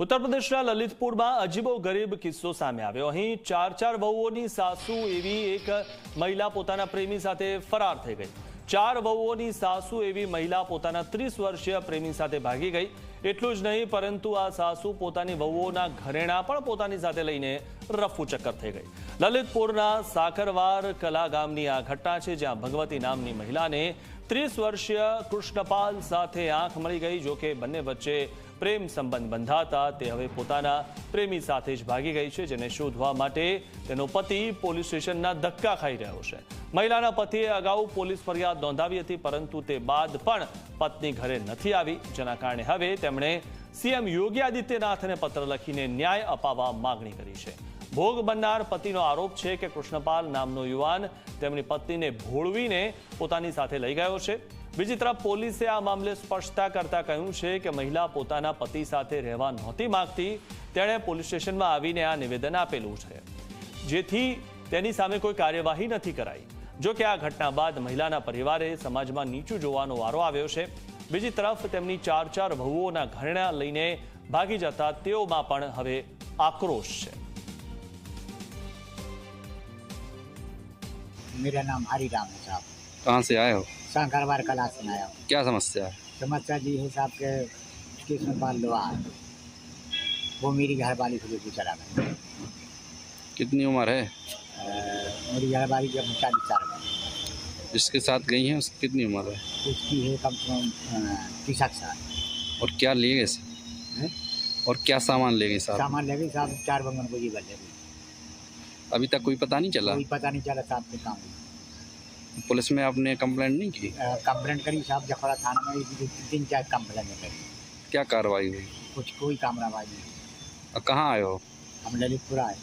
उत्तर प्रदेशના લલિતપુરમાં અજીબો ગરીબ કિસ્સો સામે આવ્યો। અહીં ચાર વહુઓની સાસુ એવી એક મહિલા પોતાના પ્રેમી સાથે ફરાર થઈ ગઈ। ચાર વહુઓની સાસુ એવી મહિલા પોતાના 30 વર્ષીય પ્રેમી સાથે ભાગી ગઈ। એટલું જ નહીં પરંતુ આ સાસુ પોતાની વહુઓના ઘરેણા પણ પોતાની સાથે લઈને રફુ ચક્કર થઈ ગઈ। લલિતપુરના સાકરવાર કલા ગામની આ ઘટના છે, જ્યાં ભગવતી નામની મહિલાને 30 વર્ષીય કૃષ્ણપાલ સાથે આંખ મળી ગઈ। જો કે બંને વચ્ચે પ્રેમ સંબંધ બંધાતા તે હવે પોતાના પ્રેમી સાથે જ ભાગી ગઈ છે, જેને શોધવા માટે તેનો પતિ પોલીસ સ્ટેશનના ધક્કા ખાઈ રહ્યો છે। મહિલાના પતિએ અગાઉ પોલીસ ફરિયાદ નોંધાવી હતી, પરંતુ તે બાદ પણ પત્ની ઘરે નથી આવી, જેના કારણે હવે તેમણે સીએમ યોગી આદિત્યનાથને પત્ર લખીને ન્યાય અપાવવા માંગણી કરી છે। ભોગ બનનાર પતિનો આરોપ છે કે કૃષ્ણપાલ નામનો યુવાન તેમની પત્નીને ભોળવીને પોતાની સાથે લઈ ગયો છે। બીજી તરફ પોલીસે આ મામલે સ્પષ્ટતા કરતા કહ્યું છે કે મહિલા પોતાના પતિ સાથે રહેવા નહોતી માંગતી। તેણે પોલીસ સ્ટેશનમાં આવીને આ નિવેદન આપેલું છે, જેથી તેની સામે કોઈ કાર્યવાહી નથી કરાઈ। જો કે આ ઘટના બાદ મહિલાના પરિવારે સમાજમાં નીચું જોવાનો વારો આવ્યો છે। બીજી તરફ તેમની ચાર વહુઓના ઘરેણા લઈને ભાગી જતા તેઓમાં પણ હવે આક્રોશ છે। मेरा नाम हरिराम है साहब। कहाँ से आए हो? शंकरवार कला से आया हूँ। क्या समस्या है? समस्या जी है साहब के कृष्णपाल लोहार, वो मेरी घरवाली को लेकर चला गया। कितनी उम्र है? मेरी घरवाली जब 40 साल की, जिसके साथ गई है उसकी कितनी उम्र है? उसकी है कम से कम 30 साल। और क्या ले गए? और क्या सामान ले गए साहब? सामान ले गई साहब, 4 बंगन को जीवन ले गई। अभी तक कोई पता नहीं चला? कोई पता नहीं चला साहब के काम। पुलिस में आपने कंप्लेंट नहीं की? कंप्लेंट करी साहब, जखौड़ा थाना में 3-4 कंप्लेंट करी। क्या कार्रवाई हुई? कुछ कोई कार्रवाई नहीं। कहाँ आए हो? हम ललितपुर आए।